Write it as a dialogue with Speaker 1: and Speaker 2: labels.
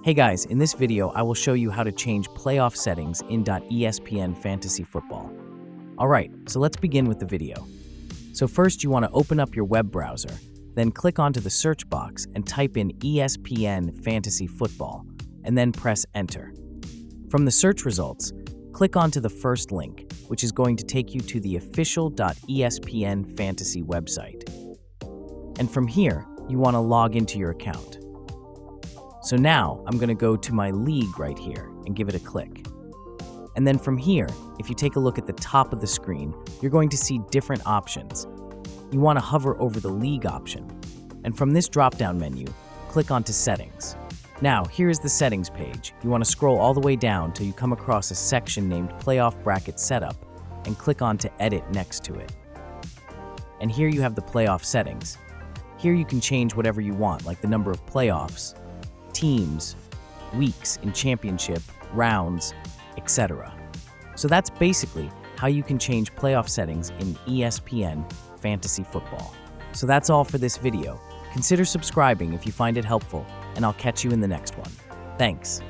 Speaker 1: Hey guys, in this video I will show you how to change playoff settings in ESPN Fantasy Football. Alright, so let's begin with the video. So first you want to open up your web browser, then click onto the search box and type in ESPN Fantasy Football, and then press enter. From the search results, click onto the first link, which is going to take you to the official ESPN Fantasy website. And from here, you want to log into your account. So now I'm going to go to my league right here and give it a click. And then from here, if you take a look at the top of the screen, you're going to see different options. You want to hover over the league option. And from this drop-down menu, click onto settings. Now, here is the settings page. You want to scroll all the way down till you come across a section named Playoff Bracket Setup and click on to Edit next to it. And here you have the playoff settings. Here you can change whatever you want, like the number of playoffs, teams, weeks in championship, rounds, etc. So that's basically how you can change playoff settings in ESPN Fantasy Football. So that's all for this video. Consider subscribing if you find it helpful, and I'll catch you in the next one. Thanks.